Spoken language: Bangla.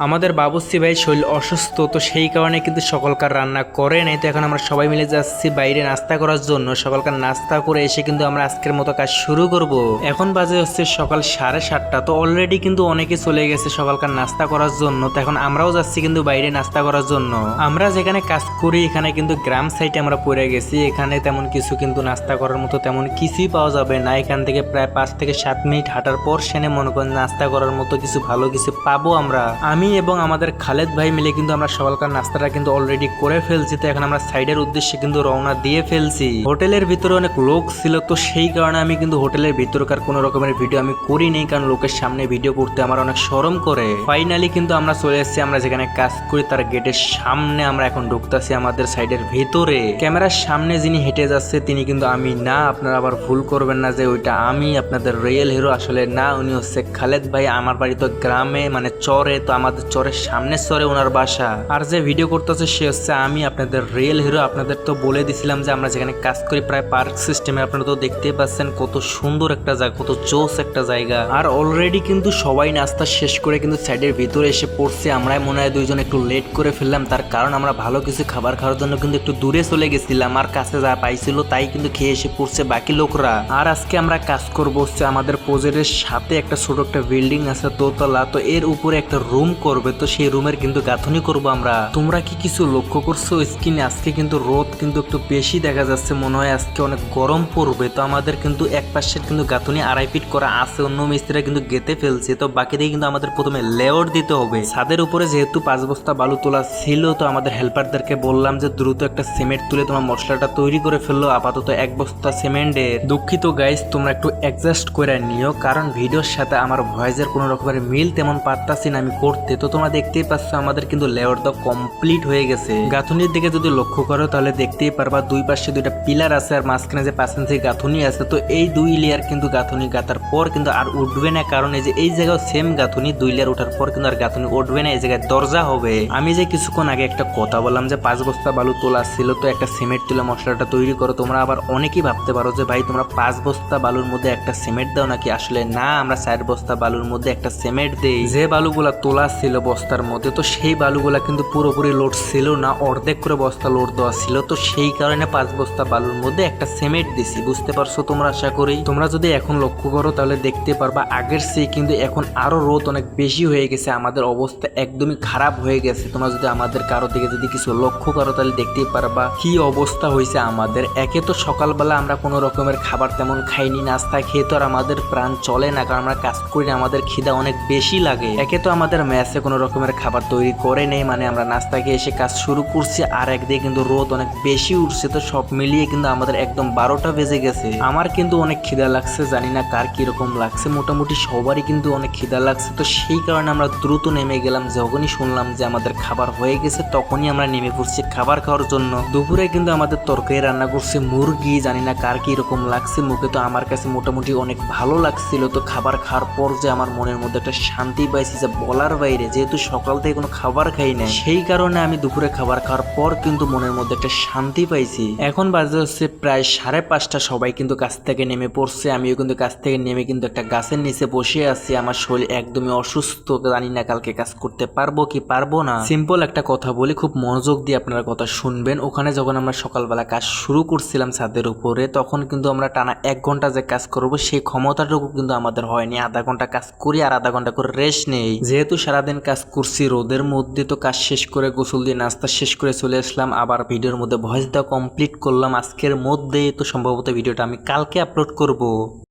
আমাদের বাবুর্চি ভাই শরীর অসুস্থ, তো সেই কারণে কিন্তু সকালকার রান্না করে নাই। তো এখন আমরা সবাই মিলে যাচ্ছি বাইরে নাস্তা করার জন্য। সকালকার নাস্তা করে এসে কিন্তু আমরা আজকের মতো কাজ শুরু করব। এখন বাজে হচ্ছে সকাল 7:30। তো অলরেডি কিন্তু অনেকে চলে গেছে সকালকার নাস্তা করার জন্য। তো এখন আমরাও যাচ্ছি কিন্তু বাইরে নাস্তা করার জন্য। আমরা যেখানে কাজ করি এখানে কিন্তু গ্রাম সাইডে আমরা পড়ে গেছি। এখানে তেমন কিছু কিন্তু নাস্তা করার মতো তেমন কিছুই পাওয়া যাবে না। এখান থেকে প্রায় 5 থেকে 7 মিনিট হাঁটার পর সেনে মনে করেন নাস্তা করার মতো কিছু ভালো কিছু পাবো আমরা। আমি এবং আমাদের খালেদ ভাই মিলে কিন্তু আমরা সকালকার নাস্তাটা কিন্তু অলরেডি করে ফেলছি। তো এখন আমরা সাইডের উদ্দেশ্যে কিন্তু রওনা দিয়ে ফেলছি। হোটেলের ভিতরে অনেক লোক ছিল, তো সেই কারণে আমি কিন্তু হোটেলের ভিতরকার কোনো রকমের ভিডিও আমি করি নেই, কারণ লোকের সামনে ভিডিও করতে আমার অনেক শরম করে। ফাইনালি কিন্তু আমরা চলে এসেছি, আমরা যেখানে কাজ করি তার গেটের সামনে আমরা এখন ঢুকতেছি আমাদের সাইডের ভিতরে। ক্যামেরার সামনে যিনি হেঁটে যাচ্ছে তিনি কিন্তু আমি না, আপনারা আবার ভুল করবেন না যে ওইটা আমি আপনাদের রিয়েল হিরো। আসলে না, উনি হচ্ছে খালেদ ভাই। আমার বাড়ি তো গ্রামে মানে চরে, তো আমাদের চরের সামনের চরে ওনার বাসা। আর যে ভিডিও করতেছে সে হচ্ছে আমি আপনাদের রিয়েল হিরো। আপনাদের তো বলে দিছিলাম যে আমরা যেখানে কাজ করি প্রায় পার্ক সিস্টেমে। আপনারা তো দেখতেই পাচ্ছেন কত সুন্দর একটা জায়গা, কত জোস একটা জায়গা। আর অলরেডি কিন্তু সবাই নাস্তা শেষ করে কিন্তু সাইডের ভিতরে এসে পড়ছে। আমরাই মনে হয় দুইজন একটু লেট করে ফেললাম, তার কারণ আমরা ভালো কিছু খাবার খাওয়ার জন্য কিন্তু একটু দূরে চলে গেছিলাম। আর কাছে যা পাইছিল তাই কিন্তু খেয়ে এসে পড়ছে বাকি লোকরা। আর আজকে আমরা কাজ করবো হচ্ছে আমাদের প্রজেক্টের সাথে একটা ছোট একটা বিল্ডিং আছে দোতলা, তো এর উপরে একটা রুম করবে। তো সেই রুমের কিন্তু গাঁথনি করবো আমরা। তোমরা কি কিছু লক্ষ্য করছো স্ক্রিনে? আজকে কিন্তু রোদ কিন্তু একটু বেশি দেখা যাচ্ছে, মনে হয় আজকে অনেক গরম পড়বে। তো আমাদের কিন্তু এক পাশের কিন্তু গাঁথনি 2.5 ফিট করা আছে, অন্য মিস্ত্রিরা কিন্তু গেঁথে ফেলছে। তো বাকি দিয়ে কিন্তু আমাদের প্রথমে লেয়ার দিতে হবে। ছাদের উপরে যেহেতু 5 বস্তা বালু তোলা ছিল, তো আমাদের হেল্পারদেরকে বললাম যে দ্রুত একটা সিমেন্ট তুলে তোমার মশলাটা তৈরি করে ফেললো। আপাতত 1 বস্তা সিমেন্টের। দুঃখিত গাইস, তোমরা একটু অ্যাডজাস্ট করে নিও, কারণ ভিডিওর সাথে আমার ভয়েসের কোনো রকমের মিল তেমন পারতাছি না আমি করতে। তো তোমরা দেখতেই পাচ্ছ আমাদের কিন্তু লেয়ার দাও কমপ্লিট হয়ে গেছে। গাঁথনির দিকে যদি লক্ষ্য করো তাহলে দেখতেই পারবা দুই পাশে 2টা পিলার আছে আর মাঝখানে যে 5 ইঞ্চি গাঁথনি আছে। তো এই 2 লেয়ার কিন্তু গাঁথনি গাঁথার পর কিন্তু আর উঠবে না, কারণ এই যে এই জায়গায় সেম গাঁথনি 2 লেয়ার ওঠার পর কিন্তু আর গাঁথনি উঠবে না, এই জায়গায় দরজা হবে। আমি যে কিছুক্ষণ আগে একটা কথা বললাম যে 5 বস্তা বালু তোলা ছিল, তো একটা সিমেন্ট তুলে মশলাটা তৈরি করো। তোমরা আবার অনেকেই ভাবতে পারো যে ভাই তোমরা 5 বস্তা বালুর মধ্যে একটা সিমেন্ট দাও নাকি? আসলে না, আমরা 4 বস্তা বালুর মধ্যে একটা সিমেন্ট দেই। যে বালুগুলা তোলা ছিল বস্তার মধ্যে, তো সেই বালুগুলা কিন্তু পুরোপুরি লোড ছিল না, অর্ধেক করে বস্তা লোড দেওয়া ছিল। তো সেই কারণে 5 বস্তা বালুর মধ্যে একটা সিমেন্ট দিছি। বুঝতে পারছো তোমরা? আশা করি তোমরা যদি এখন লক্ষ্য করো তাহলে দেখতে পারবা আগের চেয়ে কিন্তু এখন আরো রোদ অনেক বেশি হয়ে গেছে। আমাদের অবস্থা একদমই খারাপ হয়ে গেছে। তোমরা যদি আমাদের কারো দিকে যদি কিছু লক্ষ্য করো তাহলে দেখতেই পারবা কি অবস্থা হয়েছে আমাদের। একে তো সকালবেলা আমরা কোনো রকমের খাবার তেমন খাইনি, নাস্তা খেয়ে তো আর আমাদের প্রাণ চলে না, কারণ আমরা কাজ করি, আমাদের খিদা অনেক বেশি লাগে। একে তো আমাদের মেসে কোনো রকমের খাবার তৈরি করে নেই, মানে আমরা নাস্তা খেয়ে এসে কাজ শুরু করছি। আর একদিকে কিন্তু রোদ অনেক বেশি উঠছে। তো সব মিলিয়ে কিন্তু আমাদের একদম 12টা বেজে গেছে। আমার কিন্তু অনেক খিদা লাগছে, জানি না কার কিরকম লাগছে, মোটামুটি সবারই কিন্তু অনেক খিদা লাগছে। তো সেই কারণে আমরা দ্রুত নেমে গেলাম। যখনই শুনলাম যে আমাদের খাবার হয়ে গেছে তখনই আমরা নেমে পড়ছি খাবার খাওয়ার জন্য। দুপুরে কিন্তু আমাদের তরকারি রান্না করছে মুরগি, জানি না কার কিরকম লাগছে মুখে, তো আমার কাছে মোটামুটি অনেক ভালো লাগছিল। তো খাবার খাওয়ার পর যে আমার মনের মধ্যে একটা শান্তি পাইছি যে বলার বাইরে, যেহেতু সকাল থেকে কোনো খাবার খাই না, সেই কারণে আমি দুপুরে খাবার খাওয়ার পর কিন্তু মনের মধ্যে একটা শান্তি পাইছি। এখন বাজে হচ্ছে প্রায় 5:30। সবাই কিন্তু কাছ থেকে নেমে পড়ছে। আমিও কিন্তু কাছ থেকে নেমে কিন্তু একটা গাছের নিচে বসে আছি। আমার শরীর একদমই অসুস্থ, জানি না কালকে কাজ করতে পারবো কি পারবো না। সিম্পল একটা কথা বলি, খুব মনোযোগ দিয়ে আপনারা কথা শুনবেন। ওখানে যখন আমরা সকালবেলা কাজ শুরু করছিলাম ছাদের উপরে, তখন কিন্তু আমরা টানা 1 ঘন্টা যে কাজ করবো সেই ক্ষমতাটুকু কিন্তু আমাদের হয়নি। আধা ঘন্টা কাজ করি আর আধা ঘন্টা করে রেস্ট নেই। যেহেতু সারাদিন কাজ করছি রোদের মধ্যে, তো কাজ শেষ করে গোসল দিয়ে নাস্তা শেষ করে চলে আসলাম। আবার ভিডিওর মধ্যে ভয়েস দেওয়া কমপ্লিট করলাম আজকের মধ্যে। তো সম্ভবত ভিডিওটা আমি কালকে আপলোড করব।